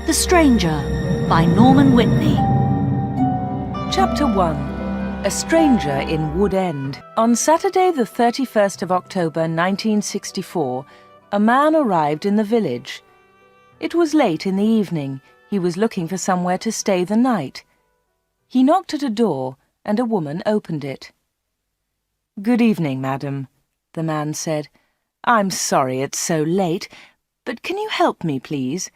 The Stranger by Norman Whitney. Chapter 1. A Stranger in Wood End. On Saturday the 31st of October 1964, a man arrived in the village. It was late in the evening. He was looking for somewhere to stay the night. He knocked at a door, and a woman opened it. "Good evening, madam," the man said. "I'm sorry it's so late, but can you help me, please?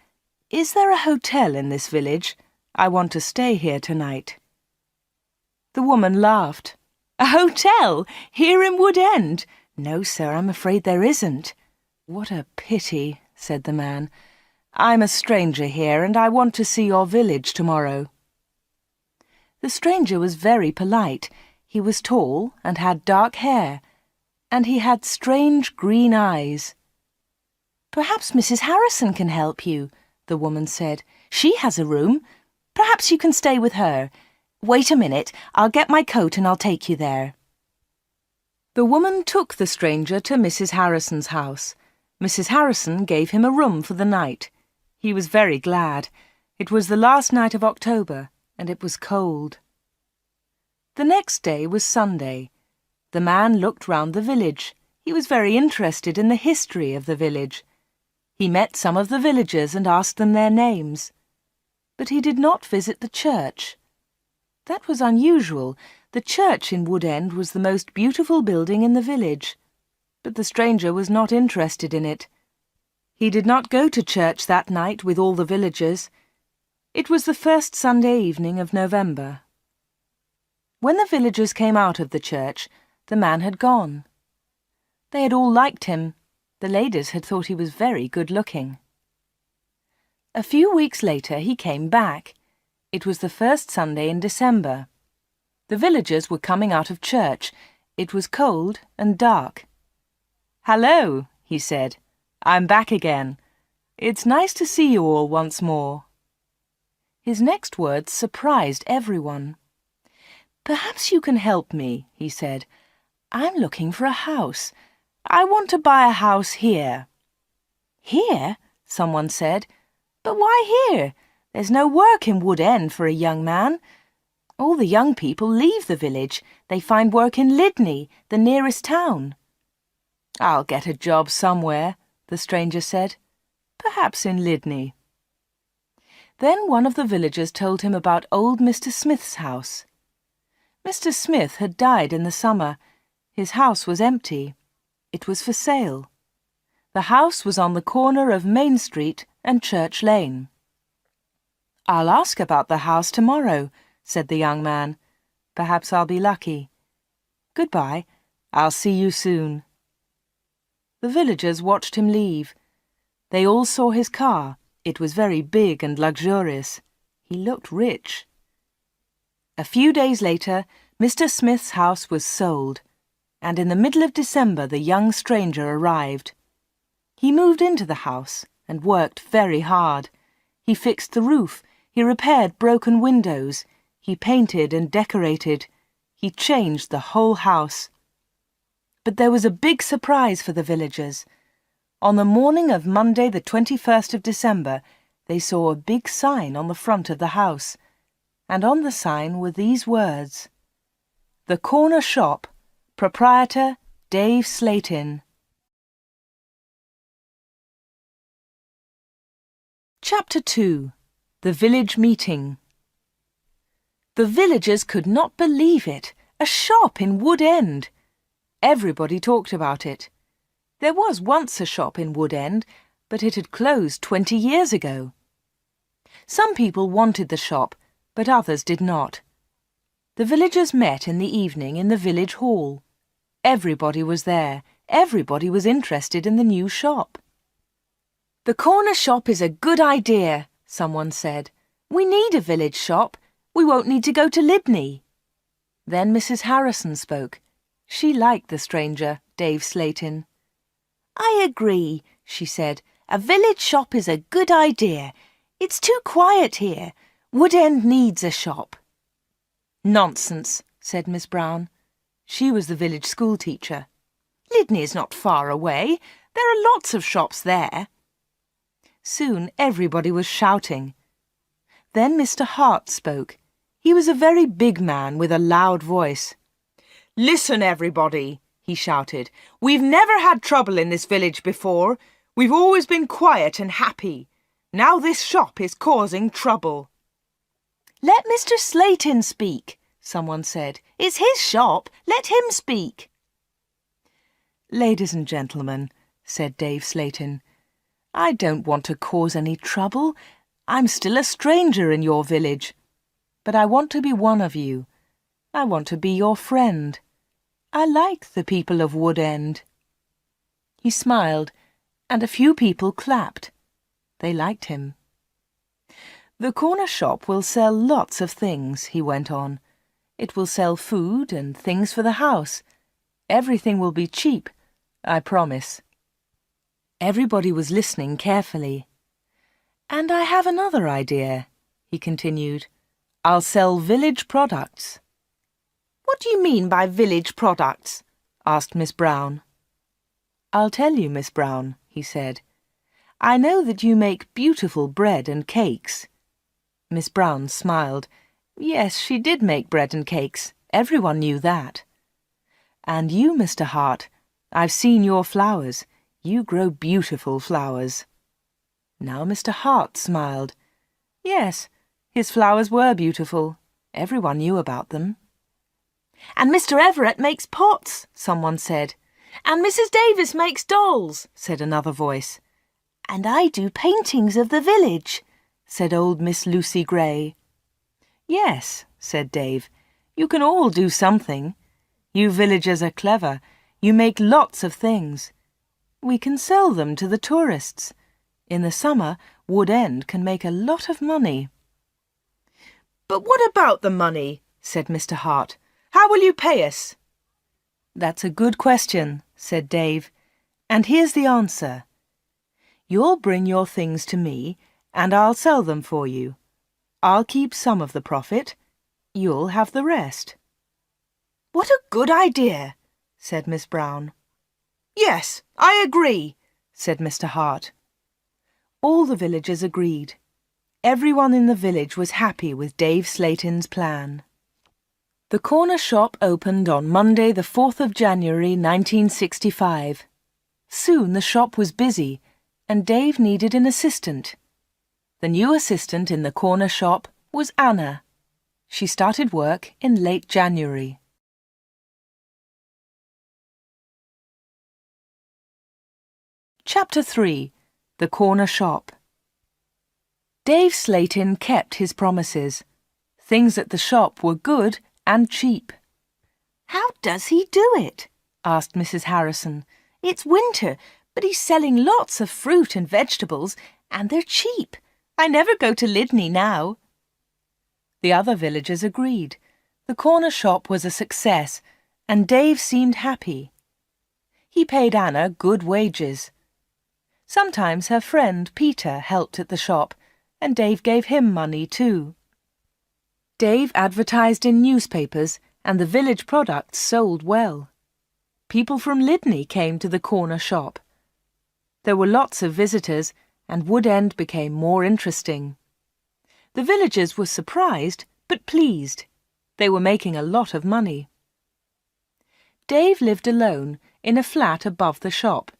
Is there a hotel in this village? I want to stay here tonight." The woman laughed. "A hotel? Here in Wood End? No, sir, I'm afraid there isn't." "What a pity," said the man. "I'm a stranger here, and I want to see your village tomorrow." The stranger was very polite. He was tall and had dark hair, and he had strange green eyes. "Perhaps Mrs. Harrison can help you," the woman said. "She has a room. Perhaps you can stay with her. Wait a minute, I'll get my coat and I'll take you there." The woman took the stranger to Mrs. Harrison's house. Mrs. Harrison gave him a room for the night. He was very glad. It was the last night of October, and it was cold. The next day was Sunday. The man looked round the village. He was very interested in the history of the village. He met some of the villagers and asked them their names. But he did not visit the church. That was unusual. The church in Wood End was the most beautiful building in the village. But the stranger was not interested in it. He did not go to church that night with all the villagers. It was the first Sunday evening of November. When the villagers came out of the church, the man had gone. They had all liked him. The ladies had thought he was very good-looking. A few weeks later he came back. It was the first Sunday in December. The villagers were coming out of church. It was cold and dark. "Hello," he said. "I'm back again. It's nice to see you all once more." His next words surprised everyone. "Perhaps you can help me," he said. "I'm looking for a house. I want to buy a house here." "Here?" someone said. "But why here? There's no work in Wood End for a young man. All the young people leave the village. They find work in Whitney, the nearest town." "I'll get a job somewhere," the stranger said. "Perhaps in Whitney." Then one of the villagers told him about old Mr. Smith's house. Mr. Smith had died in the summer. His house was empty. It was for sale. The house was on the corner of Main Street and Church Lane. "I'll ask about the house tomorrow," said the young man. "Perhaps I'll be lucky. Goodbye. I'll see you soon." The villagers watched him leave. They all saw his car. It was very big and luxurious. He looked rich. A few days later, Mr. Smith's house was sold, and in the middle of December the young stranger arrived. He moved into the house and worked very hard. He fixed the roof, he repaired broken windows, he painted and decorated, he changed the whole house. But there was a big surprise for the villagers. On the morning of Monday the 21st of December, they saw a big sign on the front of the house, and on the sign were these words: "The Corner Shop, Proprietor Dave Slatin." Chapter 2. The Village Meeting. The villagers could not believe it. A shop in Wood End. Everybody talked about it. There was once a shop in Wood End, but it had closed 20 years ago. Some people wanted the shop, but others did not. The villagers met in the evening in the village hall. Everybody was there. Everybody was interested in the new shop. "The corner shop is a good idea," someone said. "We need a village shop. We won't need to go to Whitney." Then Mrs. Harrison spoke. She liked the stranger, Dave Slatin. "I agree," she said. "A village shop is a good idea. It's too quiet here. Wood End needs a shop." "Nonsense," said Miss Brown. She was the village school teacher. "Whitney is not far away. There are lots of shops there." Soon everybody was shouting. Then Mr. Hart spoke. He was a very big man with a loud voice. "Listen, everybody," he shouted. "We've never had trouble in this village before. We've always been quiet and happy. Now this shop is causing trouble." "Let Mr. Slayton speak," someone said. "It's his shop. Let him speak." "Ladies and gentlemen," said Dave Slayton, "I don't want to cause any trouble. I'm still a stranger in your village. But I want to be one of you. I want to be your friend. I like the people of Wood End." He smiled, and a few people clapped. They liked him. "The corner shop will sell lots of things," he went on. "It will sell food and things for the house. Everything will be cheap, I promise." Everybody was listening carefully. "And I have another idea," he continued. "I'll sell village products." "What do you mean by village products?" asked Miss Brown. "I'll tell you, Miss Brown," he said. "I know that you make beautiful bread and cakes." Miss Brown smiled. Yes, she did make bread and cakes. Everyone knew that. "And you, Mr. Hart, I've seen your flowers. You grow beautiful flowers." Now Mr. Hart smiled. Yes, his flowers were beautiful. Everyone knew about them. "And Mr. Everett makes pots," someone said. "And Mrs. Davis makes dolls," said another voice. "And I do paintings of the village," said old Miss Lucy Gray. "Yes," said Dave, "you can all do something. You villagers are clever. You make lots of things. We can sell them to the tourists. In the summer, Wood End can make a lot of money." "But what about the money?" said Mr. Hart. "How will you pay us?" "That's a good question," said Dave. "And here's the answer. You'll bring your things to me, and I'll sell them for you. I'll keep some of the profit. You'll have the rest." "What a good idea," said Miss Brown. "Yes, I agree," said Mr. Hart. All the villagers agreed. Everyone in the village was happy with Dave Slayton's plan. The corner shop opened on Monday the 4th of January 1965. Soon the shop was busy, and Dave needed an assistant. The new assistant in the corner shop was Anna. She started work in late January. Chapter 3. The Corner Shop. Dave Slayton kept his promises. Things at the shop were good and cheap. "How does he do it?" asked Mrs. Harrison. "It's winter, but he's selling lots of fruit and vegetables, and they're cheap. I never go to Lydney now." The other villagers agreed. The corner shop was a success, and Dave seemed happy. He paid Anna good wages. Sometimes her friend Peter helped at the shop, and Dave gave him money too. Dave advertised in newspapers, and the village products sold well. People from Lydney came to the corner shop. There were lots of visitors, and Wood End became more interesting. The villagers were surprised, but pleased. They were making a lot of money. Dave lived alone in a flat above the shop.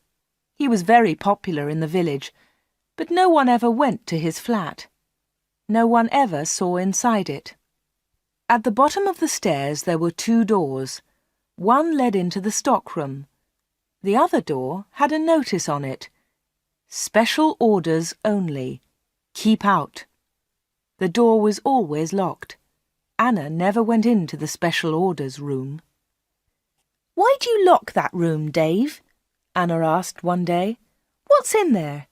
He was very popular in the village, but no one ever went to his flat. No one ever saw inside it. At the bottom of the stairs there were 2 doors. One led into the stockroom. The other door had a notice on it. "Special orders only. Keep out." The door was always locked. Anna never went into the special orders room. "Why do you lock that room, Dave?" Anna asked one day. "What's in there?"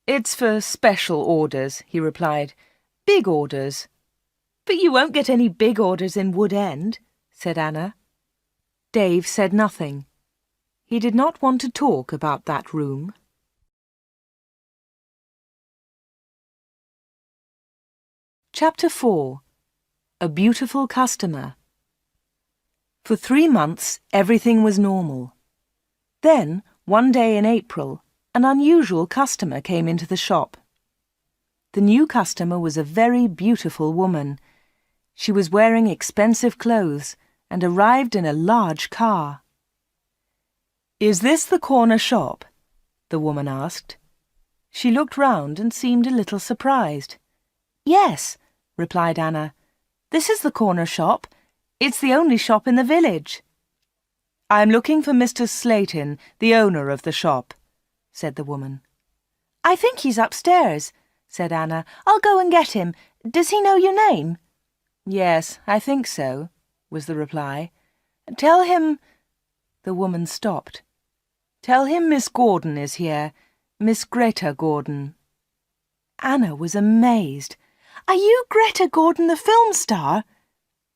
"It's for special orders," he replied. "Big orders." "But you won't get any big orders in Wood End," said Anna. Dave said nothing. He did not want to talk about that room. Chapter 4. A Beautiful Customer. For 3 months, everything was normal. Then, one day in April, an unusual customer came into the shop. The new customer was a very beautiful woman. She was wearing expensive clothes and arrived in a large car. "Is this the corner shop?" the woman asked. She looked round and seemed a little surprised. "Yes," replied Anna. "This is the corner shop. It's the only shop in the village." "I'm looking for Mr. Slayton, the owner of the shop," said the woman. "I think he's upstairs," said Anna. "I'll go and get him. Does he know your name?" "Yes, I think so," was the reply. "Tell him—" The woman stopped. "Tell him Miss Gordon is here. Miss Greta Gordon." Anna was amazed. "Are you Greta Gordon, the film star?"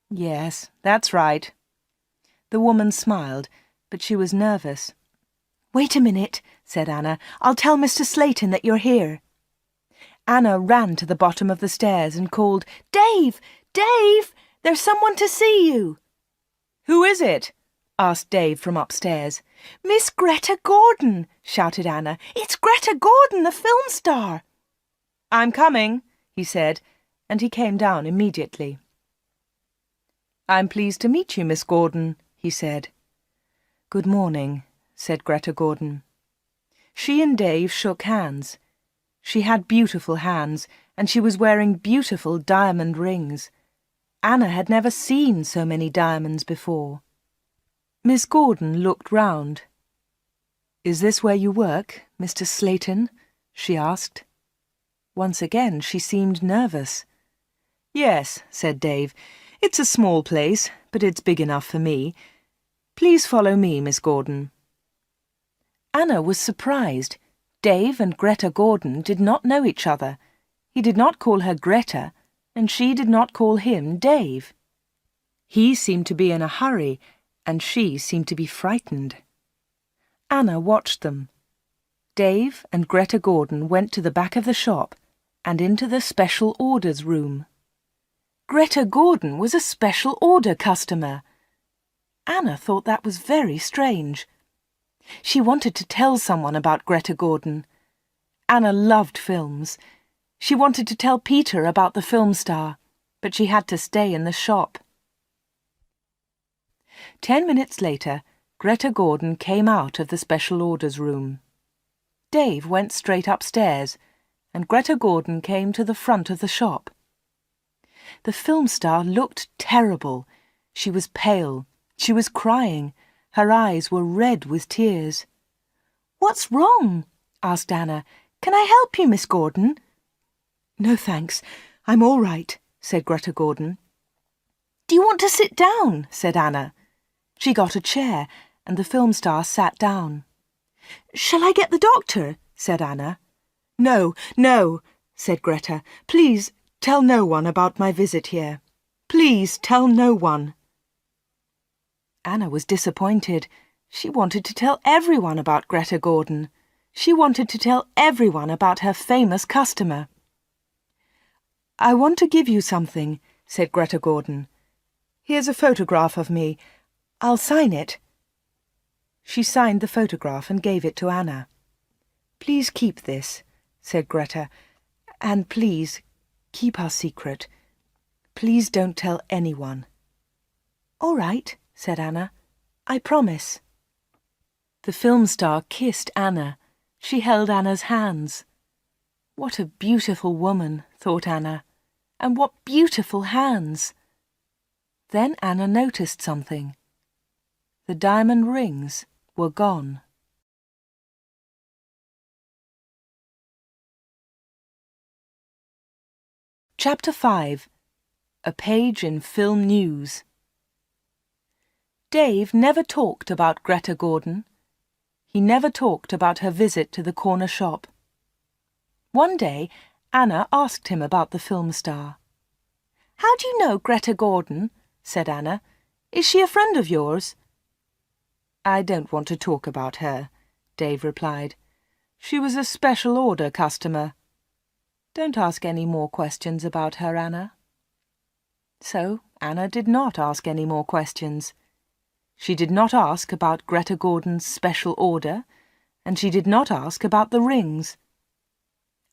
"Yes, that's right." The woman smiled, but she was nervous. "Wait a minute," said Anna. "I'll tell Mr. Slayton that you're here." Anna ran to the bottom of the stairs and called, "Dave! Dave! There's someone to see you." "Who is it?" asked Dave from upstairs. "Miss Greta Gordon!" shouted Anna. "It's Greta Gordon, the film star!" "I'm coming," he said, and he came down immediately. "I'm pleased to meet you, Miss Gordon," he said. "Good morning," said Greta Gordon. She and Dave shook hands. She had beautiful hands, and she was wearing beautiful diamond rings. Anna had never seen so many diamonds before. Miss Gordon looked round. "Is this where you work, Mr. Slayton?" she asked. Once again she seemed nervous. "Yes," said Dave. "It's a small place, but it's big enough for me. Please follow me, Miss Gordon." Anna was surprised. Dave and Greta Gordon did not know each other. He did not call her Greta, and she did not call him Dave. He seemed to be in a hurry, and she seemed to be frightened. Anna watched them. Dave and Greta Gordon went to the back of the shop and into the special orders room. Greta Gordon was a special order customer. Anna thought that was very strange. She wanted to tell someone about Greta Gordon. Anna loved films. She wanted to tell Peter about the film star, but she had to stay in the shop. 10 minutes later, Greta Gordon came out of the special orders room. Dave went straight upstairs, and Greta Gordon came to the front of the shop. The film star looked terrible. She was pale. She was crying. Her eyes were red with tears. "What's wrong?" asked Anna. "Can I help you, Miss Gordon?" "No, thanks. I'm all right," said Greta Gordon. "Do you want to sit down?" said Anna. She got a chair, and the film star sat down. "Shall I get the doctor?" said Anna. "No, no," said Greta. "Please tell no one about my visit here. Please tell no one." Anna was disappointed. She wanted to tell everyone about Greta Gordon. She wanted to tell everyone about her famous customer. "I want to give you something," said Greta Gordon. "Here's a photograph of me. I'll sign it." She signed the photograph and gave it to Anna. "Please keep this," said Greta, "and please keep our secret. Please don't tell anyone." "All right," said Anna. "I promise." The film star kissed Anna. She held Anna's hands. What a beautiful woman, thought Anna, and what beautiful hands. Then Anna noticed something. The diamond rings were gone. Chapter 5. A Page in Film News. Dave never talked about Greta Gordon. He never talked about her visit to the corner shop. One day, Anna asked him about the film star. "How do you know Greta Gordon?" said Anna. "Is she a friend of yours?" "I don't want to talk about her," Dave replied. "She was a special order customer. Don't ask any more questions about her, Anna." So Anna did not ask any more questions. She did not ask about Greta Gordon's special order, and she did not ask about the rings.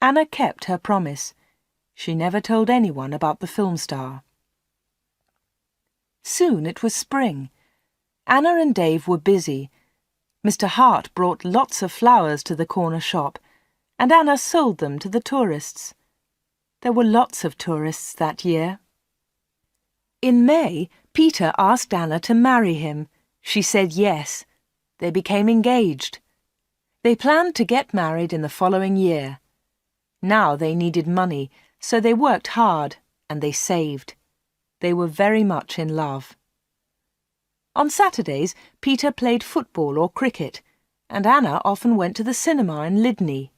Anna kept her promise. She never told anyone about the film star. Soon it was spring. Anna and Dave were busy. Mr. Hart brought lots of flowers to the corner shop, and Anna sold them to the tourists. There were lots of tourists that year. In May, Peter asked Anna to marry him. She said yes. They became engaged. They planned to get married in the following year. Now they needed money, so they worked hard and they saved. They were very much in love. On Saturdays, Peter played football or cricket, and Anna often went to the cinema in Whitney.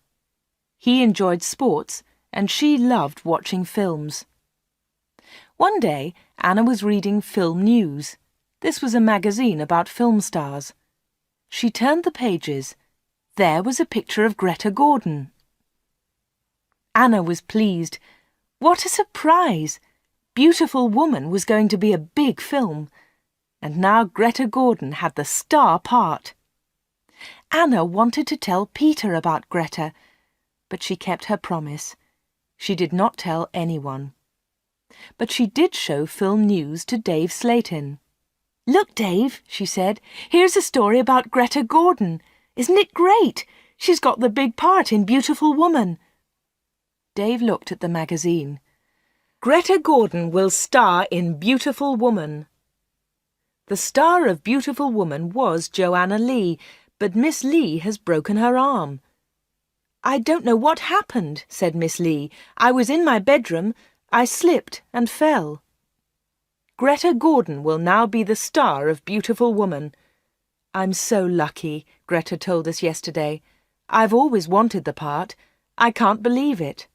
He enjoyed sports, and she loved watching films. One day, Anna was reading Film News. This was a magazine about film stars. She turned the pages. There was a picture of Greta Gordon. Anna was pleased. What a surprise! Beautiful Woman was going to be a big film, and now Greta Gordon had the star part. Anna wanted to tell Peter about Greta, but she kept her promise. She did not tell anyone. But she did show Film News to Dave Slayton. "Look, Dave," she said, "here's a story about Greta Gordon. Isn't it great? She's got the big part in Beautiful Woman." Dave looked at the magazine. "Greta Gordon will star in Beautiful Woman." The star of Beautiful Woman was Joanna Lee, but Miss Lee has broken her arm. "I don't know what happened," said Miss Lee. "I was in my bedroom. I slipped and fell." Greta Gordon will now be the star of Beautiful Woman. "I'm so lucky," Greta told us yesterday. "I've always wanted the part. I can't believe it."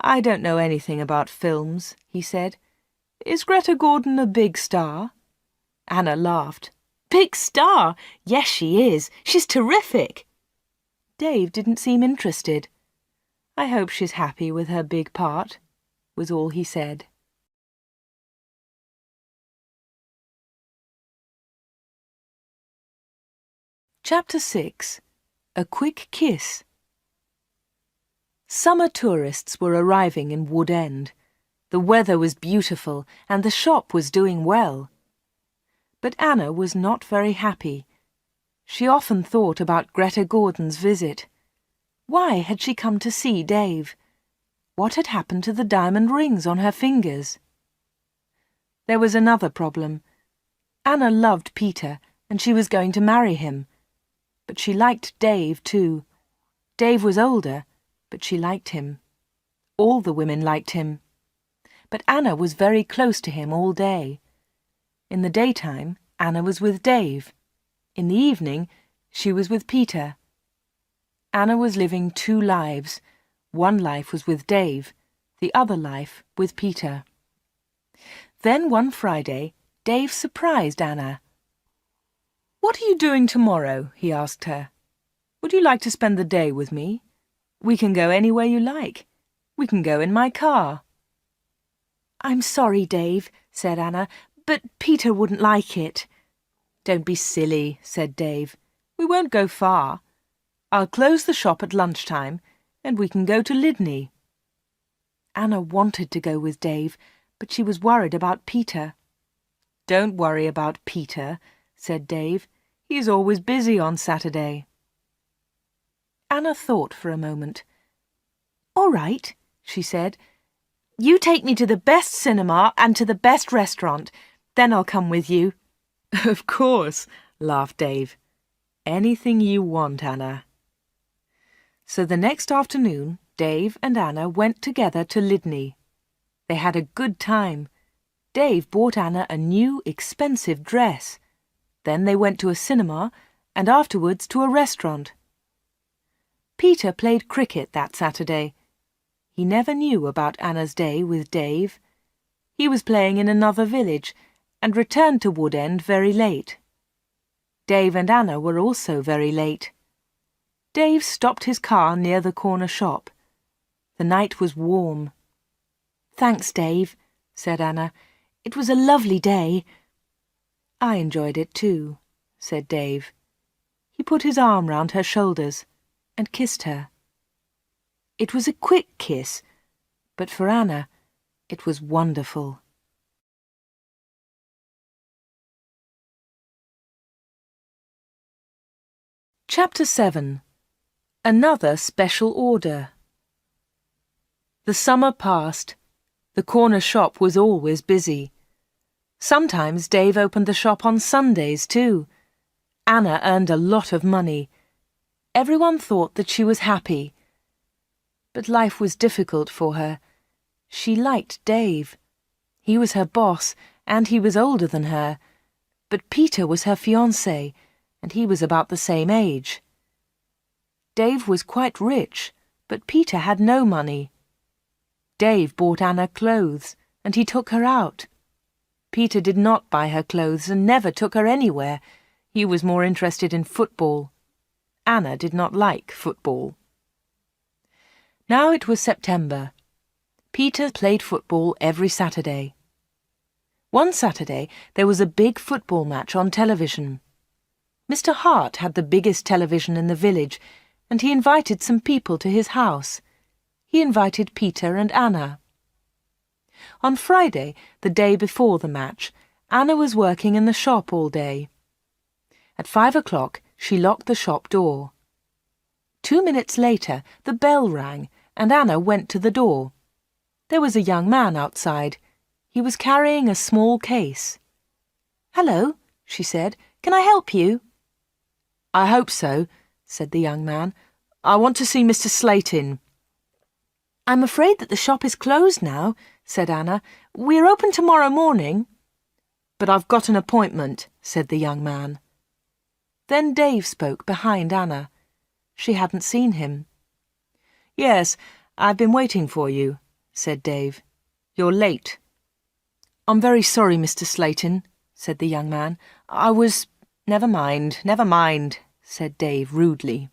"I don't know anything about films," he said. "Is Greta Gordon a big star?" Anna laughed. "Big star? Yes, she is. She's terrific." Dave didn't seem interested. "I hope she's happy with her big part," was all he said. Chapter 6. A Quick Kiss. Summer tourists were arriving in Wood End. The weather was beautiful and the shop was doing well. But Anna was not very happy. She often thought about Greta Gordon's visit. Why had she come to see Dave? What had happened to the diamond rings on her fingers? There was another problem. Anna loved Peter and she was going to marry him. But she liked Dave too. Dave was older, but she liked him. All the women liked him. But Anna was very close to him all day. In the daytime, Anna was with Dave. In the evening, she was with Peter. Anna was living two lives. One life was with Dave, the other life with Peter. Then one Friday, Dave surprised Anna. "What are you doing tomorrow?" he asked her. "Would you like to spend the day with me? We can go anywhere you like. We can go in my car." "I'm sorry, Dave," said Anna, "but Peter wouldn't like it." "Don't be silly," said Dave. "We won't go far. I'll close the shop at lunchtime, and we can go to Whitney." Anna wanted to go with Dave, but she was worried about Peter. "Don't worry about Peter," said Dave. "He's always busy on Saturday." Anna thought for a moment. "All right," she said. "You take me to the best cinema and to the best restaurant. Then I'll come with you." "Of course," laughed Dave. "Anything you want, Anna." So the next afternoon, Dave and Anna went together to Whitney. They had a good time. Dave bought Anna a new, expensive dress. Then they went to a cinema and afterwards to a restaurant. Peter played cricket that Saturday. He never knew about Anna's day with Dave. He was playing in another village and returned to Wood End very late. Dave and Anna were also very late. Dave stopped his car near the corner shop. The night was warm. "Thanks, Dave," said Anna. "It was a lovely day." "I enjoyed it too," said Dave. He put his arm round her shoulders and kissed her. It was a quick kiss, but for Anna, it was wonderful. Chapter 7. Another Special Order. The summer passed. The corner shop was always busy. Sometimes Dave opened the shop on Sundays too. Anna earned a lot of money. Everyone thought that she was happy. But life was difficult for her. She liked Dave. He was her boss, and he was older than her. But Peter was her fiancé, and he was about the same age. Dave was quite rich, but Peter had no money. Dave bought Anna clothes, and he took her out. Peter did not buy her clothes and never took her anywhere. He was more interested in football. Anna did not like football. Now it was September. Peter played football every Saturday. One Saturday there was a big football match on television. Mr. Hart had the biggest television in the village, and he invited some people to his house. He invited Peter and Anna. On Friday, the day before the match, Anna was working in the shop all day. At 5 o'clock, she locked the shop door. 2 minutes later, the bell rang, and Anna went to the door. There was a young man outside. He was carrying a small case. "Hello," she said. "Can I help you?" "I hope so," said the young man. "I want to see Mr. Slayton." "I'm afraid that the shop is closed now," said Anna. "We're open tomorrow morning." "But I've got an appointment," said the young man. Then Dave spoke behind Anna. She hadn't seen him. "Yes, I've been waiting for you," said Dave. "You're late." "I'm very sorry, Mr. Slayton," said the young man. Never mind, said Dave rudely.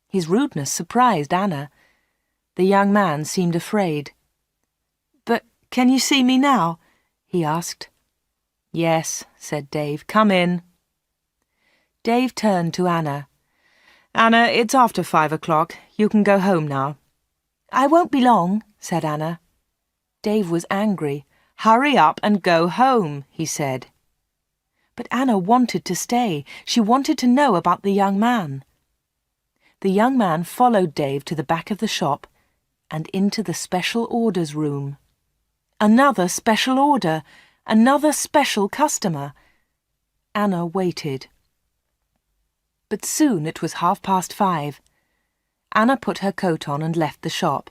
His rudeness surprised Anna. The young man seemed afraid. "But can you see me now?" he asked. "Yes," said Dave. "Come in." Dave turned to Anna. "Anna, it's after 5 o'clock. You can go home now." "I won't be long," said Anna. Dave was angry. "Hurry up and go home," he said. But Anna wanted to stay. She wanted to know about the young man. The young man followed Dave to the back of the shop and into the special orders room. Another special order, another special customer. Anna waited. But soon it was 5:30. Anna put her coat on and left the shop.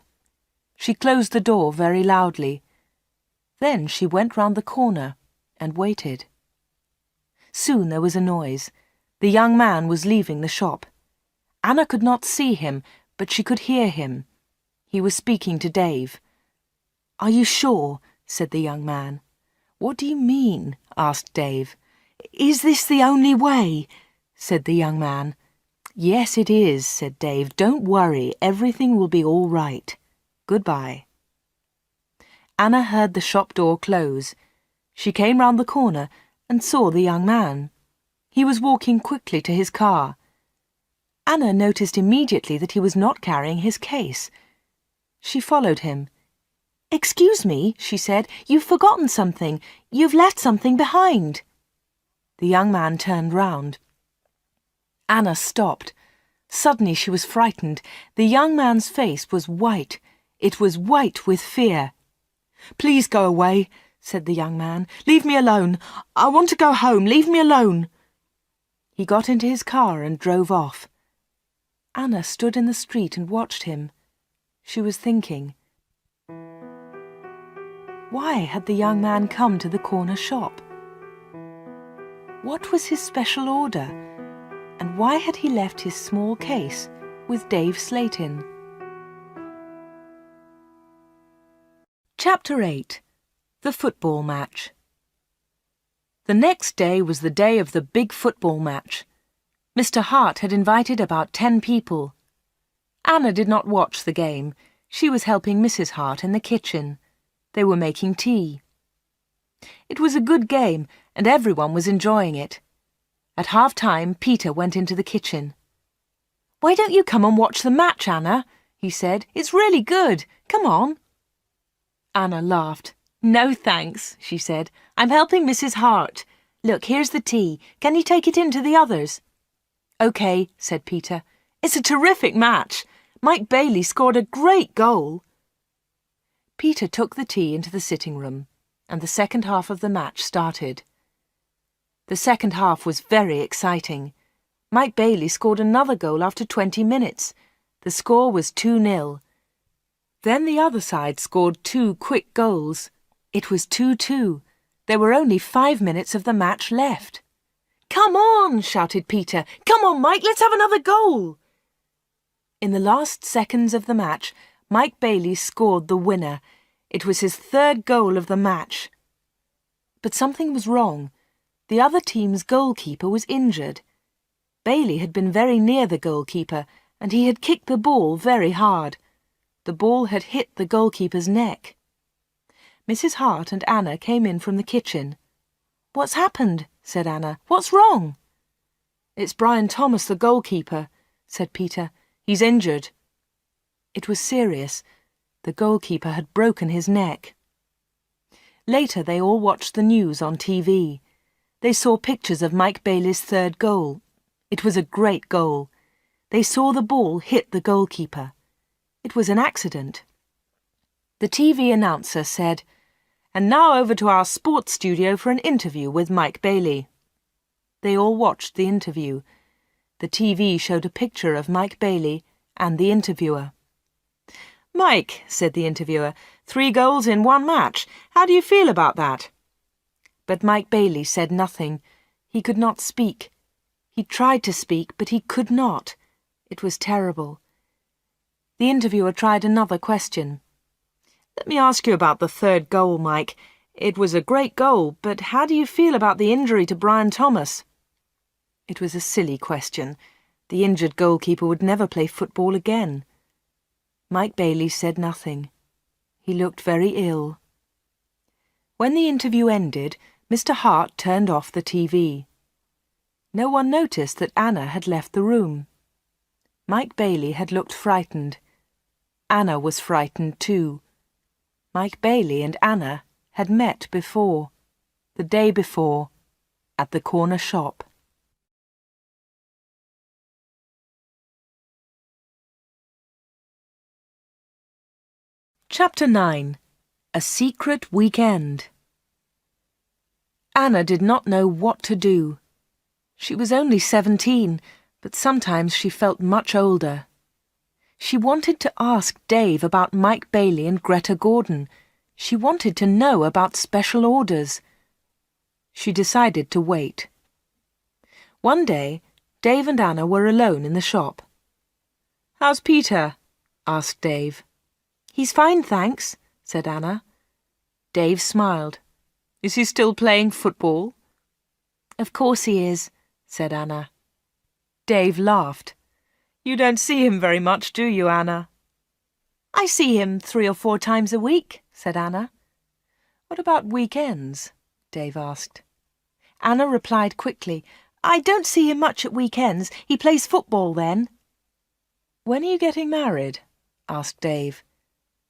She closed the door very loudly. Then she went round the corner and waited. Soon there was a noise. The young man was leaving the shop. Anna could not see him, but she could hear him. He was speaking to Dave. "Are you sure?" said the young man. "What do you mean?" asked Dave. "Is this the only way?" said the young man. "Yes, it is," said Dave. "Don't worry, everything will be all right. Goodbye." Anna heard the shop door close. She came round the corner and saw the young man. He was walking quickly to his car. Anna noticed immediately that he was not carrying his case. She followed him. "Excuse me," she said, "you've forgotten something. You've left something behind." The young man turned round. Anna stopped. Suddenly she was frightened. The young man's face was white. It was white with fear. "Please go away," said the young man. "Leave me alone. I want to go home. Leave me alone." He got into his car and drove off. Anna stood in the street and watched him. She was thinking. Why had the young man come to the corner shop? What was his special order? And why had he left his small case with Dave Slayton? Chapter 8. The Football Match. The next day was the day of the big football match. Mr. Hart had invited about 10 people. Anna did not watch the game. She was helping Mrs. Hart in the kitchen. They were making tea. It was a good game, and everyone was enjoying it. At half-time, Peter went into the kitchen. "Why don't you come and watch the match, Anna?" he said. "It's really good. Come on." Anna laughed. "No, thanks," she said. "I'm helping Mrs. Hart. Look, here's the tea. Can you take it in to the others?" "OK," said Peter. "It's a terrific match. Mike Bailey scored a great goal." Peter took the tea into the sitting room, and the second half of the match started. The second half was very exciting. Mike Bailey scored another goal after 20 minutes. The score was 2-0. Then the other side scored 2 quick goals. It was 2-2. There were only 5 minutes of the match left. "Come on!" shouted Peter. "Come on, Mike, let's have another goal!" In the last seconds of the match, Mike Bailey scored the winner. It was his 3rd goal of the match. But something was wrong. The other team's goalkeeper was injured. Bailey had been very near the goalkeeper, and he had kicked the ball very hard. The ball had hit the goalkeeper's neck. Mrs. Hart and Anna came in from the kitchen. "What's happened?" said Anna. "What's wrong?" "It's Brian Thomas, the goalkeeper," said Peter. "He's injured." It was serious. The goalkeeper had broken his neck. Later they all watched the news on TV. They saw pictures of Mike Bailey's 3rd goal. It was a great goal. They saw the ball hit the goalkeeper. It was an accident. The TV announcer said, "And now over to our sports studio for an interview with Mike Bailey." They all watched the interview. The TV showed a picture of Mike Bailey and the interviewer. "Mike," said the interviewer, 3 goals in 1 match. How do you feel about that?" But Mike Bailey said nothing. He could not speak. He tried to speak, but he could not. It was terrible. The interviewer tried another question. "Let me ask you about the 3rd goal, Mike. It was a great goal, but how do you feel about the injury to Brian Thomas?" It was a silly question. The injured goalkeeper would never play football again. Mike Bailey said nothing. He looked very ill. When the interview ended, Mr. Hart turned off the TV. No one noticed that Anna had left the room. Mike Bailey had looked frightened. Anna was frightened too. Mike Bailey and Anna had met before, the day before, at the corner shop. Chapter 9. A Secret Weekend. Anna did not know what to do. She was only 17, but sometimes she felt much older. She wanted to ask Dave about Mike Bailey and Greta Gordon. She wanted to know about special orders. She decided to wait. One day, Dave and Anna were alone in the shop. "How's Peter?" asked Dave. "He's fine, thanks," said Anna. Dave smiled. "Is he still playing football?" "Of course he is," said Anna. Dave laughed. "You don't see him very much, do you, Anna?" "I see him 3 or 4 times a week," said Anna. "What about weekends?" Dave asked. Anna replied quickly, "I don't see him much at weekends. He plays football then." "When are you getting married?" asked Dave.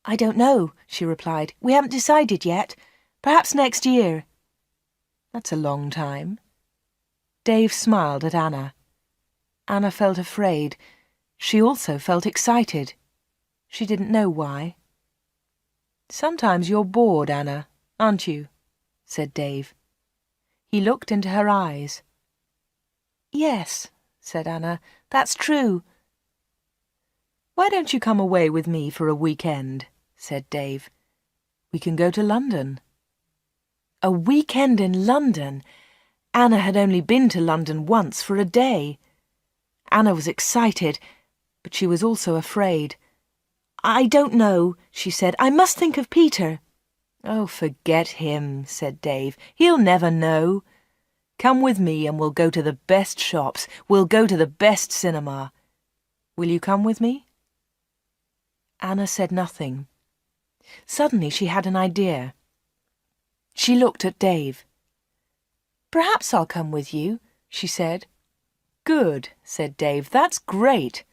"I don't know," she replied. "We haven't decided yet. Perhaps next year." "That's a long time." Dave smiled at Anna. Anna felt afraid. She also felt excited. She didn't know why. "Sometimes you're bored, Anna, aren't you?" said Dave. He looked into her eyes. "Yes," said Anna, "that's true." "Why don't you come away with me for a weekend?" said Dave. "We can go to London." A weekend in London! Anna had only been to London once for a day. Anna was excited, but she was also afraid. "I don't know," she said. "I must think of Peter." "Oh, forget him," said Dave. "He'll never know. Come with me and we'll go to the best shops. We'll go to the best cinema. Will you come with me?" Anna said nothing. Suddenly she had an idea. She looked at Dave. "Perhaps I'll come with you," she said. Good, said Dave. That's great.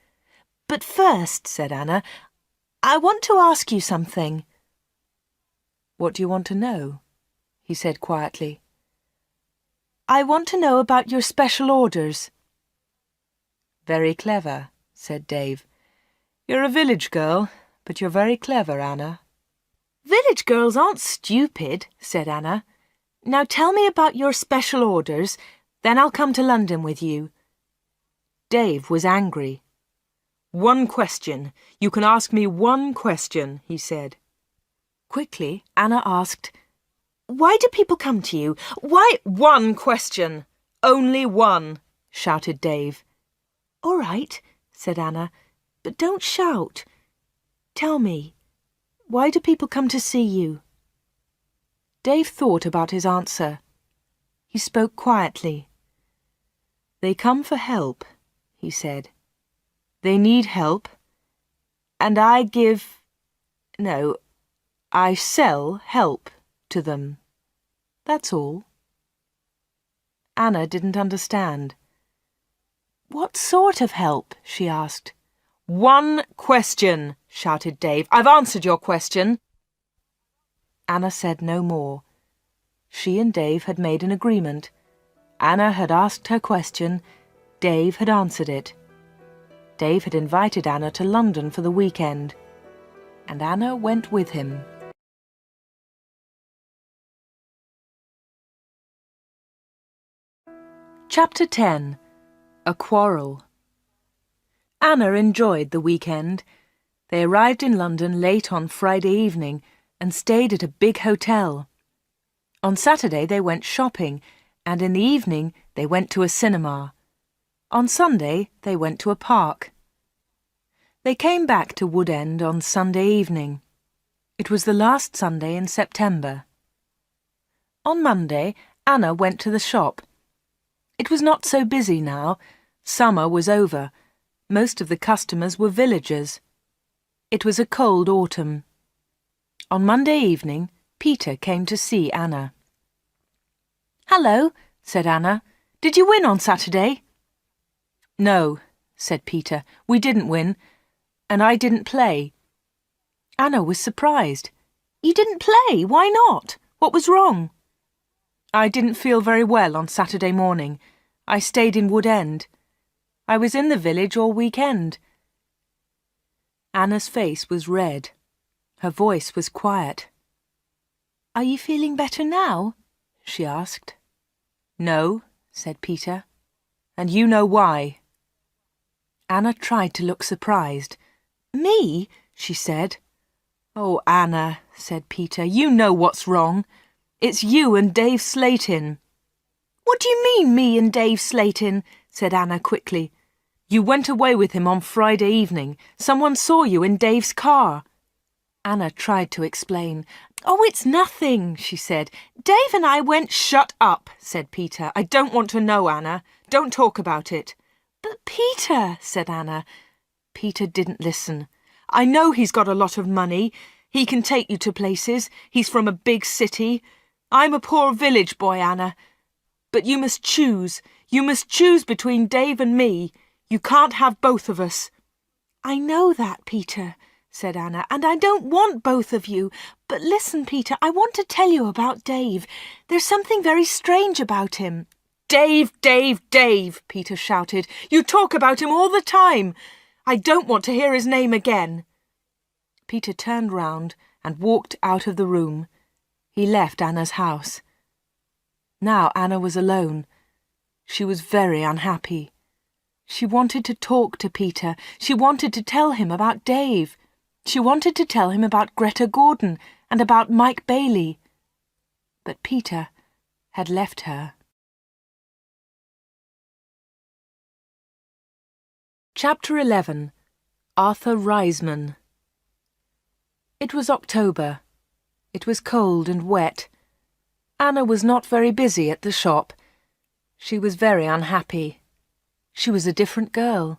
But first, said Anna, I want to ask you something. What do you want to know? He said quietly. I want to know about your special orders. Very clever, said Dave. You're a village girl, but you're very clever, Anna. Village girls aren't stupid, said Anna. Now tell me about your special orders, then I'll come to London with you. Dave was angry. One question. You can ask me one question, he said. Quickly, Anna asked, Why do people come to you? Why? One question. Only one, shouted Dave. All right, said Anna, but don't shout. Tell me, why do people come to see you? Dave thought about his answer. He spoke quietly. They come for help, he said. They need help, and I sell help to them. That's all. Anna didn't understand. What sort of help? She asked. One question, shouted Dave. I've answered your question. Anna said no more. She and Dave had made an agreement. Anna had asked her question. Dave had answered it. Dave had invited Anna to London for the weekend, and Anna went with him. Chapter 10. A Quarrel. Anna enjoyed the weekend. They arrived in London late on Friday evening and stayed at a big hotel. On Saturday they went shopping, and in the evening they went to a cinema. On Sunday they went to a park. They came back to Wood End on Sunday evening. It was the last Sunday in September. On Monday, Anna went to the shop. It was not so busy now. Summer was over. Most of the customers were villagers. It was a cold autumn. On Monday evening, Peter came to see Anna. "Hello," said Anna. "Did you win on Saturday?" "No," said Peter. "We didn't win, and I didn't play." Anna was surprised. "You didn't play? Why not? What was wrong?" "I didn't feel very well on Saturday morning. I stayed in Wood End. I was in the village all weekend." Anna's face was red. Her voice was quiet. "Are you feeling better now?" she asked. "No," said Peter, "and you know why." Anna tried to look surprised. "Me?" she said. "Oh, Anna," said Peter, "you know what's wrong. It's you and Dave Slatin." "What do you mean, me and Dave Slatin?" said Anna quickly. "You went away with him on Friday evening. Someone saw you in Dave's car." Anna tried to explain. "Oh, it's nothing," she said. "Dave and I went—" "Shut up," said Peter. "I don't want to know, Anna. Don't talk about it." "But Peter," said Anna. Peter didn't listen. "I know he's got a lot of money. He can take you to places. He's from a big city. I'm a poor village boy, Anna. But you must choose. You must choose between Dave and me. You can't have both of us." "I know that, Peter," said Anna, "and I don't want both of you. But listen, Peter, I want to tell you about Dave. There's something very strange about him." "Dave, Dave, Dave," Peter shouted. "You talk about him all the time. I don't want to hear his name again." Peter turned round and walked out of the room. He left Anna's house. Now Anna was alone. She was very unhappy. She wanted to talk to Peter. She wanted to tell him about Dave. She wanted to tell him about Greta Gordon and about Mike Bailey. But Peter had left her. Chapter 11. Arthur Reisman. It was October. It was cold and wet. Anna was not very busy at the shop. She was very unhappy. She was a different girl.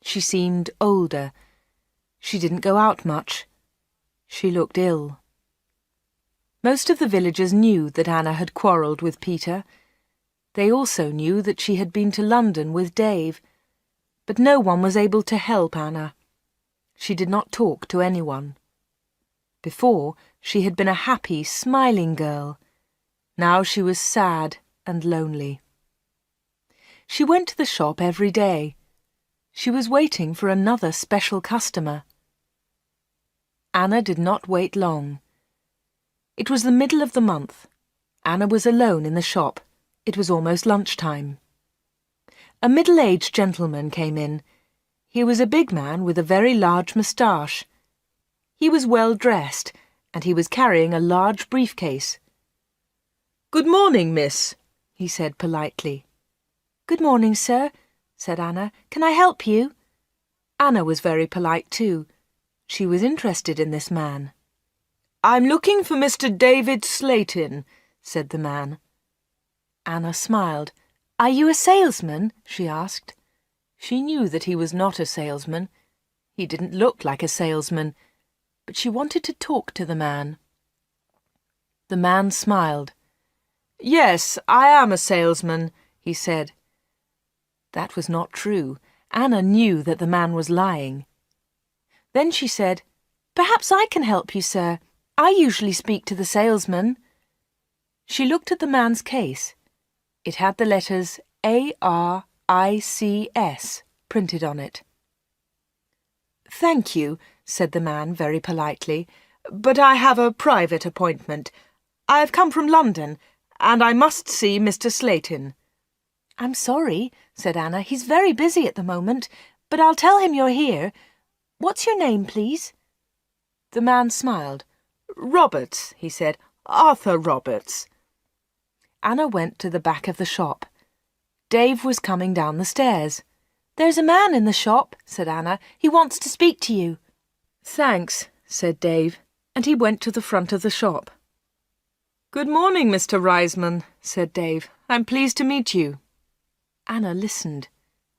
She seemed older. She didn't go out much. She looked ill. Most of the villagers knew that Anna had quarrelled with Peter. They also knew that she had been to London with Dave, but no one was able to help Anna. She did not talk to anyone. Before, she had been a happy, smiling girl. Now she was sad and lonely. She went to the shop every day. She was waiting for another special customer. Anna did not wait long. It was the middle of the month. Anna was alone in the shop. It was almost lunchtime. A middle-aged gentleman came in. He was a big man with a very large moustache. He was well dressed, and he was carrying a large briefcase. "Good morning, miss," he said politely. "Good morning, sir," said Anna. "Can I help you?" Anna was very polite too. She was interested in this man. "I'm looking for Mr. David Slayton," said the man. Anna smiled. "Are you a salesman?" she asked. She knew that he was not a salesman. He didn't look like a salesman, but she wanted to talk to the man. The man smiled. "Yes, I am a salesman," he said. That was not true. Anna knew that the man was lying. Then she said, "Perhaps I can help you, sir. I usually speak to the salesman." She looked at the man's case. It had the letters ARICS printed on it. "Thank you," said the man very politely, "but I have a private appointment. I have come from London, and I must see Mr. Slayton." "I'm sorry," said Anna. "He's very busy at the moment, but I'll tell him you're here. What's your name, please?" The man smiled. "Roberts," he said. "Arthur Roberts." Anna went to the back of the shop. Dave was coming down the stairs. "There's a man in the shop," said Anna. "He wants to speak to you." "Thanks," said Dave, and he went to the front of the shop. "Good morning, Mr. Reisman," said Dave. "I'm pleased to meet you." Anna listened.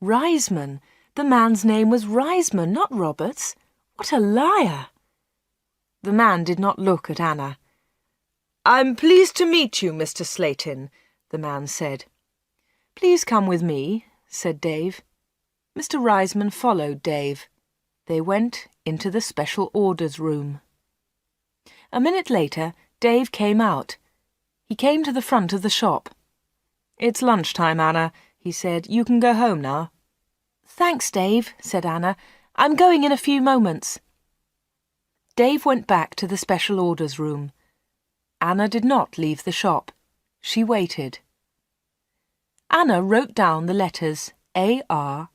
Reisman! The man's name was Reisman, not Roberts. What a liar! The man did not look at Anna. "I'm pleased to meet you, Mr. Slayton," the man said. "Please come with me," said Dave. Mr. Reisman followed Dave. They went into the special orders room. A minute later, Dave came out. He came to the front of the shop. "It's lunchtime, Anna," he said. "You can go home now." "Thanks, Dave," said Anna. "I'm going in a few moments." Dave went back to the special orders room. Anna did not leave the shop. She waited. Anna wrote down the letters ARICS.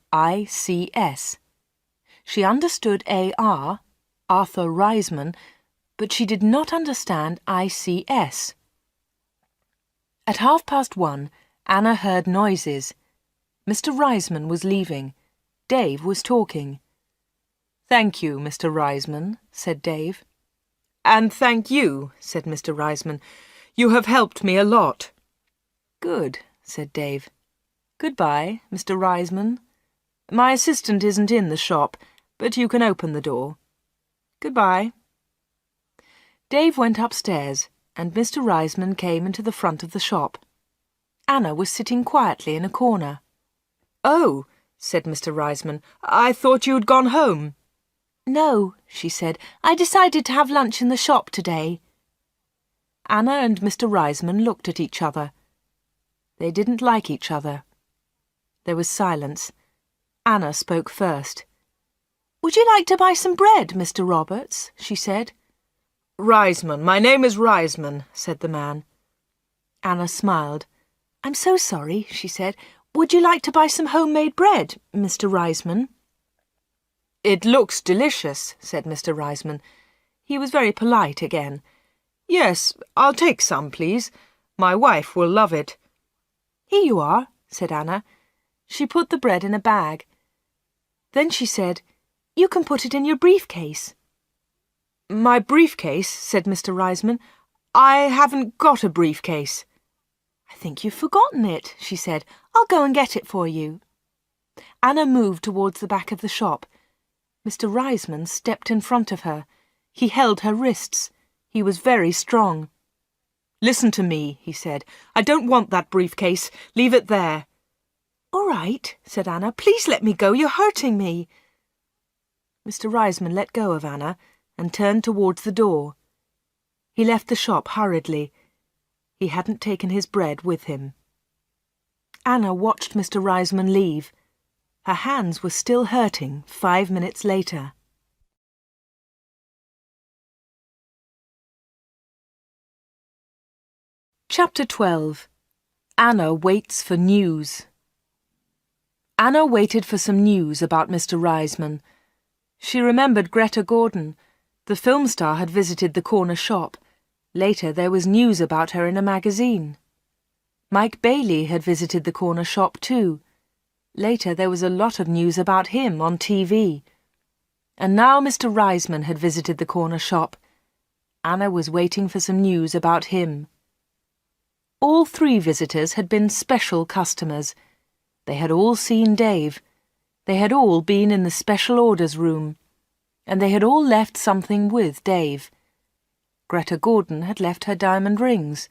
She understood AR, Arthur Reisman, but she did not understand ICS. At 1:30, Anna heard noises. Mr. Reisman was leaving. Dave was talking. "Thank you, Mr. Reisman," said Dave. "And thank you," said Mr. Reisman. "You have helped me a lot." "Good," said Dave. "Goodbye, Mr. Reisman. My assistant isn't in the shop, but you can open the door. Goodbye." Dave went upstairs, and Mr. Reisman came into the front of the shop. Anna was sitting quietly in a corner. "Oh," said Mr. Reisman, "I thought you had gone home." "No," she said. "I decided to have lunch in the shop today." Anna and Mr. Reisman looked at each other. They didn't like each other. There was silence. Anna spoke first. "Would you like to buy some bread, Mr. Roberts?" she said. "Reisman. My name is Reisman," said the man. Anna smiled. "I'm so sorry," she said. "Would you like to buy some homemade bread, Mr. Reisman?" "It looks delicious," said Mr. Reisman. He was very polite again. "Yes, I'll take some, please. My wife will love it." "Here you are," said Anna. She put the bread in a bag. Then she said, "You can put it in your briefcase." "My briefcase?" said Mr. Reisman. "I haven't got a briefcase." "I think you've forgotten it," she said. "I'll go and get it for you." Anna moved towards the back of the shop. Mr. Reisman stepped in front of her. He held her wrists. He was very strong. "Listen to me," he said. "I don't want that briefcase. Leave it there." "All right," said Anna. "Please let me go. You're hurting me." Mr. Reisman let go of Anna and turned towards the door. He left the shop hurriedly. He hadn't taken his bread with him. Anna watched Mr. Reisman leave. Her hands were still hurting 5 minutes later. Chapter 12. Anna waits for news. Anna waited for some news about Mr. Reisman. She remembered Greta Gordon. The film star had visited the corner shop. Later there was news about her in a magazine. Mike Bailey had visited the corner shop too. Later there was a lot of news about him on TV. And now Mr. Reisman had visited the corner shop. Anna was waiting for some news about him. All 3 visitors had been special customers. They had all seen Dave. They had all been in the special orders room. And they had all left something with Dave. Greta Gordon had left her diamond rings.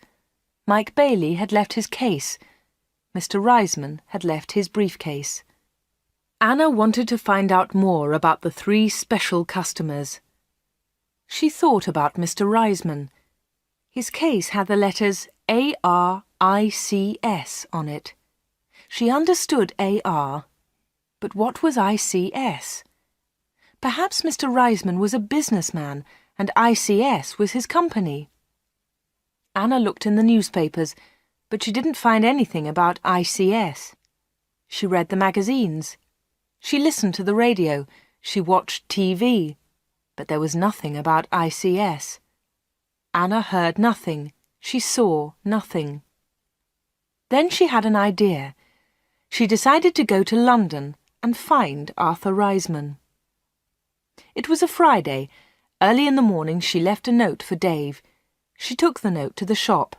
Mike Bailey had left his case. Mr. Reisman had left his briefcase. Anna wanted to find out more about the 3 special customers. She thought about Mr. Reisman. His case had the letters ARICS on it. She understood AR, but what was ICS? Perhaps Mr. Reisman was a businessman and ICS was his company. Anna looked in the newspapers, but she didn't find anything about ICS. She read the magazines. She listened to the radio. She watched TV. But there was nothing about ICS. Anna heard nothing. She saw nothing. Then she had an idea. She decided to go to London and find Arthur Reisman. It was a Friday. Early in the morning she left a note for Dave. She took the note to the shop.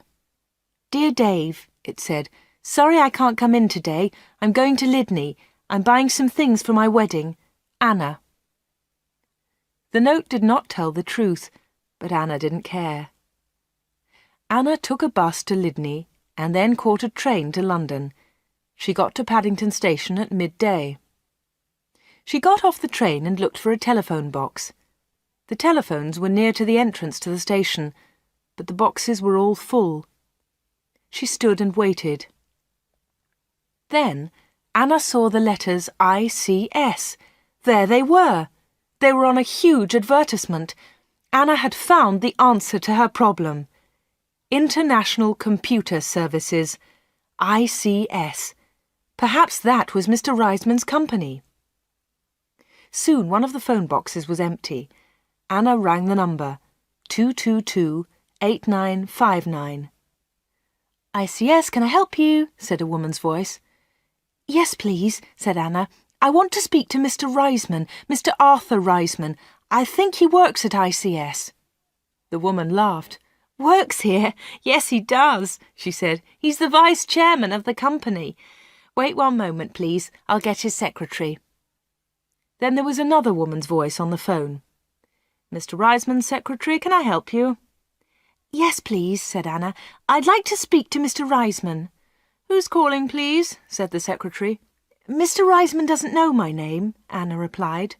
"Dear Dave," it said, "sorry I can't come in today. I'm going to Whitney. I'm buying some things for my wedding. Anna." The note did not tell the truth, but Anna didn't care. Anna took a bus to Whitney and then caught a train to London. She got to Paddington Station at midday. She got off the train and looked for a telephone box. The telephones were near to the entrance to the station, but the boxes were all full. She stood and waited. Then Anna saw the letters ICS. There they were. They were on a huge advertisement. Anna had found the answer to her problem. International Computer Services, ICS. Perhaps that was Mr. Reisman's company. Soon one of the phone boxes was empty. Anna rang the number, 222-8959. "ICS, can I help you?" said a woman's voice. "Yes, please," said Anna. "I want to speak to Mr. Reisman, Mr. Arthur Reisman. I think he works at ICS." The woman laughed. "Works here? Yes, he does," she said. "He's the vice chairman of the company. Wait one moment, please. I'll get his secretary." Then there was another woman's voice on the phone. "Mr. Reisman's secretary, can I help you?" "Yes, please," said Anna. "I'd like to speak to Mr. Reisman." "Who's calling, please?" said the secretary. "Mr. Reisman doesn't know my name," Anna replied.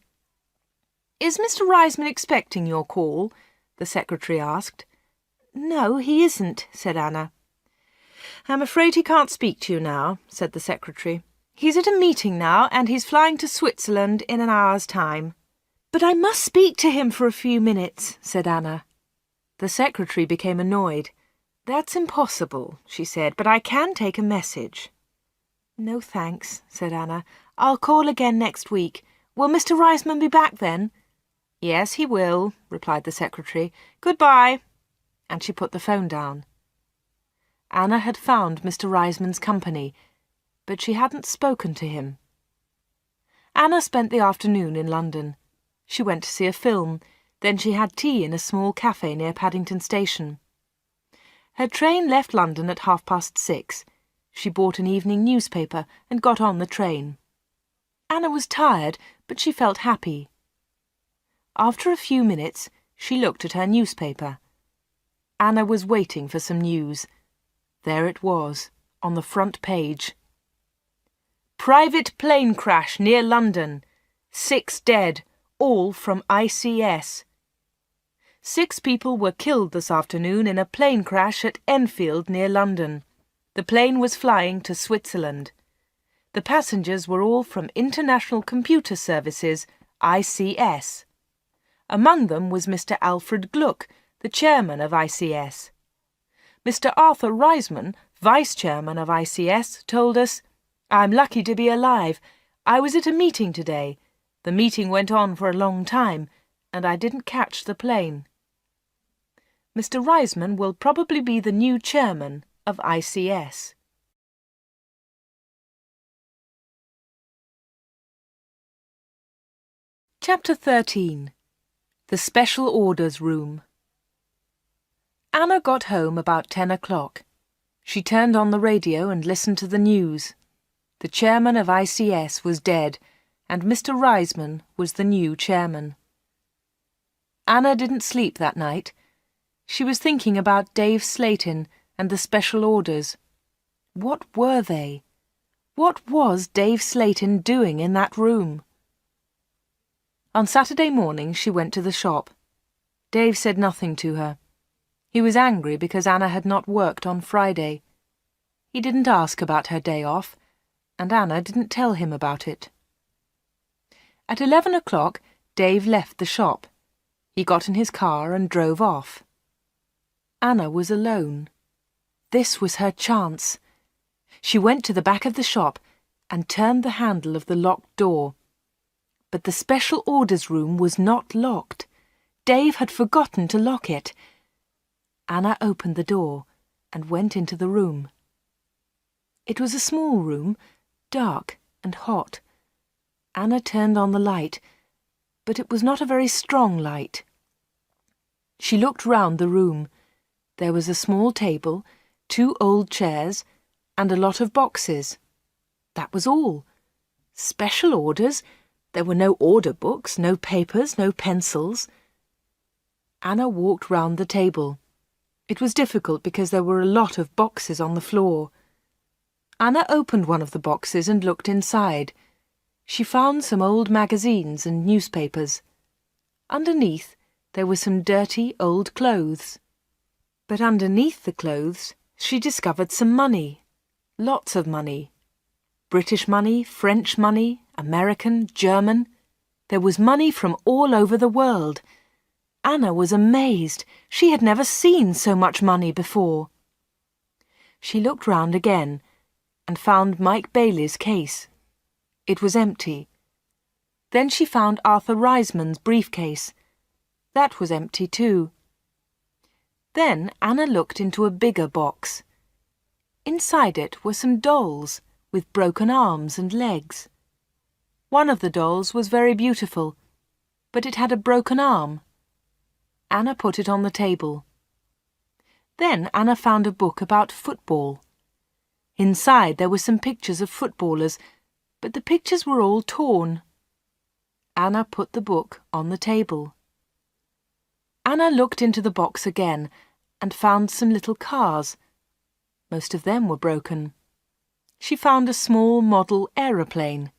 "Is Mr. Reisman expecting your call?" the secretary asked. "No, he isn't," said Anna. "I'm afraid he can't speak to you now," said the secretary. "He's at a meeting now, and he's flying to Switzerland in an hour's time." "But I must speak to him for a few minutes," said Anna. The secretary became annoyed. "That's impossible," she said, "but I can take a message." "No, thanks," said Anna. "I'll call again next week. Will Mr. Reisman be back then?" "Yes, he will," replied the secretary. "Goodbye." And she put the phone down. Anna had found Mr. Reisman's company, but she hadn't spoken to him. Anna spent the afternoon in London. She went to see a film, then she had tea in a small cafe near Paddington Station. Her train left London at 6:30. She bought an evening newspaper and got on the train. Anna was tired, but she felt happy. After a few minutes, she looked at her newspaper. Anna was waiting for some news. There it was, on the front page. Private plane crash near London. 6 dead, all from ICS. 6 people were killed this afternoon in a plane crash at Enfield near London. The plane was flying to Switzerland. The passengers were all from International Computer Services, ICS. Among them was Mr. Alfred Gluck, the chairman of ICS. Mr. Arthur Reisman, vice chairman of ICS, told us, "I'm lucky to be alive. I was at a meeting today. The meeting went on for a long time, and I didn't catch the plane." Mr. Reisman will probably be the new chairman of ICS. Chapter 13. The Special Orders Room. Anna got home about 10 o'clock. She turned on the radio and listened to the news. The chairman of ICS was dead, and Mr. Reisman was the new chairman. Anna didn't sleep that night. She was thinking about Dave Slayton and the special orders. What were they? What was Dave Slayton doing in that room? On Saturday morning she went to the shop. Dave said nothing to her. He was angry because Anna had not worked on Friday. He didn't ask about her day off, and Anna didn't tell him about it. At 11 o'clock, Dave left the shop. He got in his car and drove off. Anna was alone. This was her chance. She went to the back of the shop and turned the handle of the locked door. But the special orders room was not locked. Dave had forgotten to lock it. Anna opened the door and went into the room. It was a small room, dark and hot. Anna turned on the light, but it was not a very strong light. She looked round the room. There was a small table, 2 old chairs, and a lot of boxes. That was all. Special orders? There were no order books, no papers, no pencils. Anna walked round the table. It was difficult because there were a lot of boxes on the floor. Anna opened one of the boxes and looked inside. She found some old magazines and newspapers. Underneath, there were some dirty old clothes. But underneath the clothes, she discovered some money. Lots of money. British money, French money, American, German. There was money from all over the world. Anna was amazed. She had never seen so much money before. She looked round again and found Mike Bailey's case. It was empty. Then she found Arthur Reisman's briefcase. That was empty too. Then Anna looked into a bigger box. Inside it were some dolls with broken arms and legs. One of the dolls was very beautiful, but it had a broken arm. Anna put it on the table. Then Anna found a book about football. Inside there were some pictures of footballers, but the pictures were all torn. Anna put the book on the table. Anna looked into the box again and found some little cars. Most of them were broken. She found a small model aeroplane.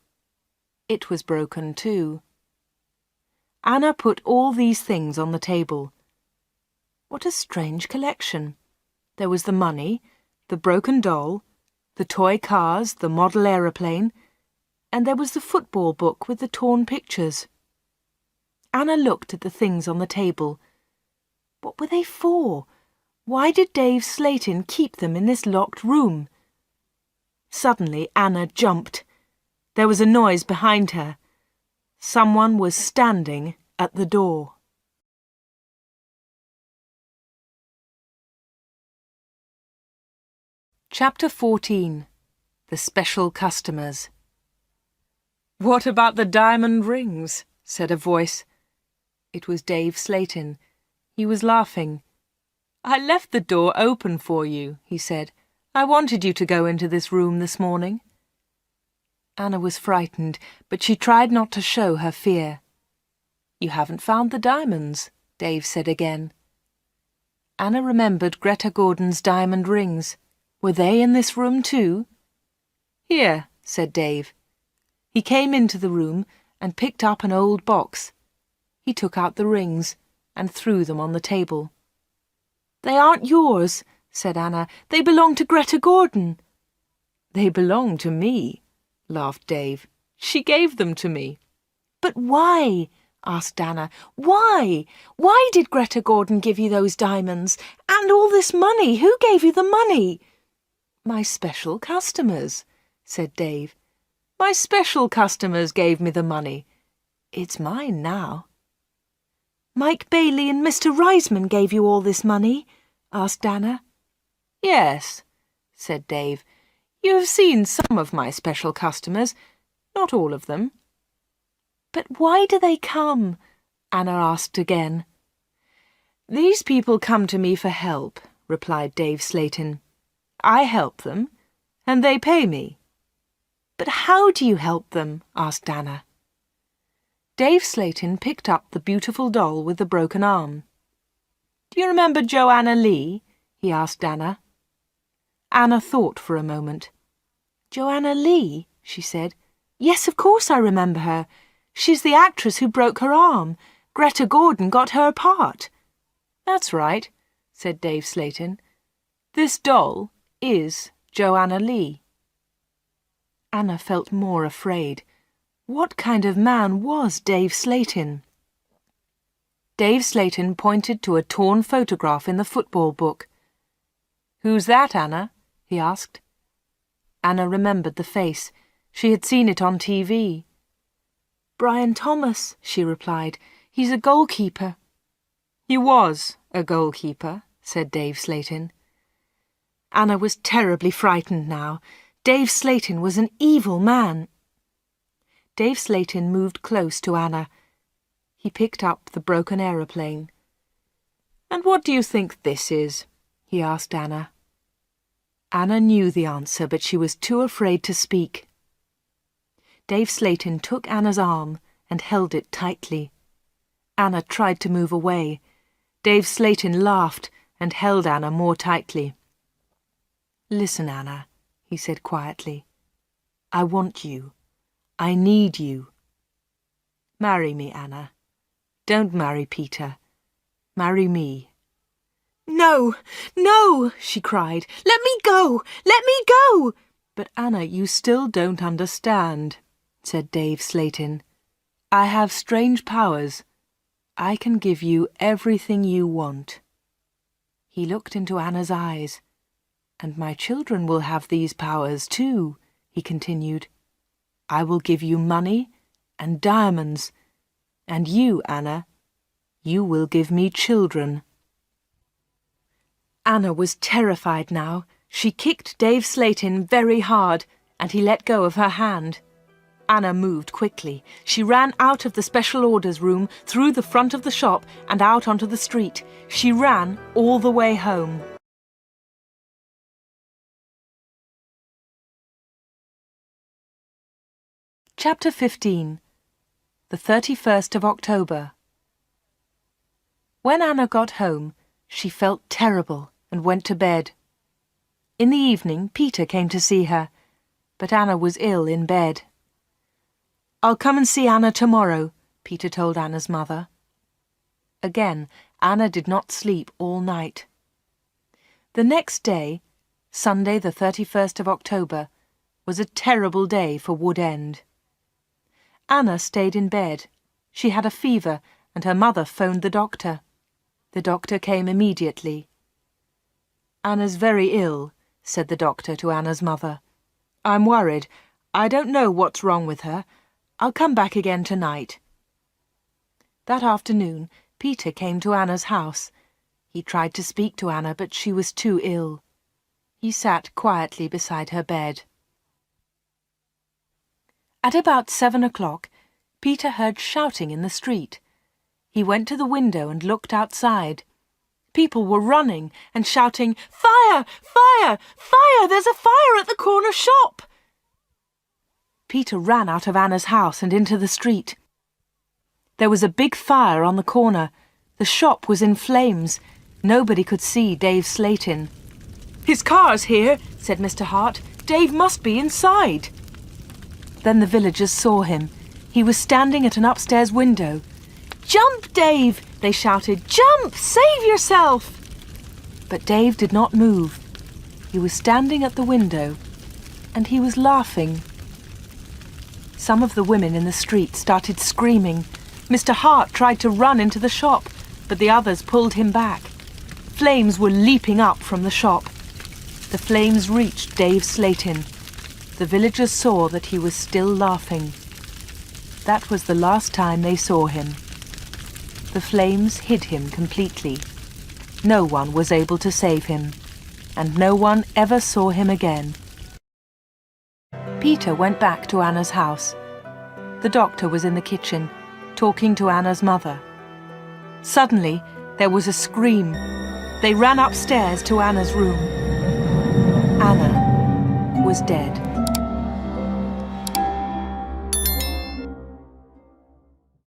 It was broken too. Anna put all these things on the table. What a strange collection. There was the money, the broken doll, the toy cars, the model aeroplane, and there was the football book with the torn pictures. Anna looked at the things on the table. What were they for? Why did Dave Slayton keep them in this locked room? Suddenly Anna jumped. There was a noise behind her. Someone was standing at the door. Chapter 14. The Special Customers. "What about the diamond rings?" said a voice. It was Dave Slayton. He was laughing. "I left the door open for you," he said. "I wanted you to go into this room this morning." Anna was frightened, but she tried not to show her fear. "You haven't found the diamonds," Dave said again. Anna remembered Greta Gordon's diamond rings. Were they in this room too? "Here," said Dave. He came into the room and picked up an old box. He took out the rings and threw them on the table. "They aren't yours," said Anna. "They belong to Greta Gordon." "They belong to me," laughed Dave. "She gave them to me." "But why?" asked Anna. "Why? Why did Greta Gordon give you those diamonds? And all this money? Who gave you the money?" "My special customers," said Dave. "My special customers gave me the money. It's mine now." "Mike Bailey and Mr. Reisman gave you all this money?" asked Anna. "Yes," said Dave. "You have seen some of my special customers, not all of them." "But why do they come?" Anna asked again. "These people come to me for help," replied Dave Slayton. "I help them, and they pay me." "But how do you help them?" asked Anna. Dave Slayton picked up the beautiful doll with the broken arm. "Do you remember Joanna Lee?" he asked Anna. Anna thought for a moment. "Joanna Lee?" she said. "Yes, of course I remember her. She's the actress who broke her arm. Greta Gordon got her part." "That's right," said Dave Slayton. "This doll is Joanna Lee." Anna felt more afraid. What kind of man was Dave Slayton? Dave Slayton pointed to a torn photograph in the football book. "Who's that, Anna?" he asked. Anna remembered the face. She had seen it on TV. "Brian Thomas," she replied. "He's a goalkeeper." "He was a goalkeeper," said Dave Slayton. Anna was terribly frightened now. Dave Slayton was an evil man. Dave Slayton moved close to Anna. He picked up the broken aeroplane. "And what do you think this is?" he asked Anna. Anna knew the answer, but she was too afraid to speak. Dave Slayton took Anna's arm and held it tightly. Anna tried to move away. Dave Slayton laughed and held Anna more tightly. "Listen, Anna," he said quietly. "I want you. I need you. Marry me, Anna. Don't marry Peter. Marry me." "No, no," she cried. "Let me go! Let me go!" "But Anna, you still don't understand," said Dave Slayton. "I have strange powers. I can give you everything you want." He looked into Anna's eyes. "And my children will have these powers too," he continued. "I will give you money and diamonds, and you, Anna, you will give me children." Anna was terrified now. She kicked Dave Slayton very hard, and he let go of her hand. Anna moved quickly. She ran out of the special orders room, through the front of the shop, and out onto the street. She ran all the way home. Chapter 15. The 31st of October. When Anna got home, she felt terrible and went to bed. In the evening, Peter came to see her, but Anna was ill in bed. "I'll come and see Anna tomorrow," Peter told Anna's mother. Again, Anna did not sleep all night. The next day, Sunday the 31st of October, was a terrible day for Wood End. Anna stayed in bed. She had a fever, and her mother phoned the doctor. The doctor came immediately. "Anna's very ill," said the doctor to Anna's mother. "I'm worried. I don't know what's wrong with her. I'll come back again tonight." That afternoon, Peter came to Anna's house. He tried to speak to Anna, but she was too ill. He sat quietly beside her bed. At about 7 o'clock, Peter heard shouting in the street. He went to the window and looked outside. People were running and shouting, "Fire! Fire! Fire! There's a fire at the corner shop!" Peter ran out of Anna's house and into the street. There was a big fire on the corner. The shop was in flames. Nobody could see Dave Slayton. "His car's here," said Mr. Hart. "Dave must be inside." Then the villagers saw him. He was standing at an upstairs window. "Jump, Dave!" they shouted. "Jump! Save yourself!" But Dave did not move. He was standing at the window, and he was laughing. Some of the women in the street started screaming. Mr. Hart tried to run into the shop, but the others pulled him back. Flames were leaping up from the shop. The flames reached Dave Slayton. The villagers saw that he was still laughing. That was the last time they saw him. The flames hid him completely. No one was able to save him, and no one ever saw him again. Peter went back to Anna's house. The doctor was in the kitchen, talking to Anna's mother. Suddenly, there was a scream. They ran upstairs to Anna's room. Anna was dead.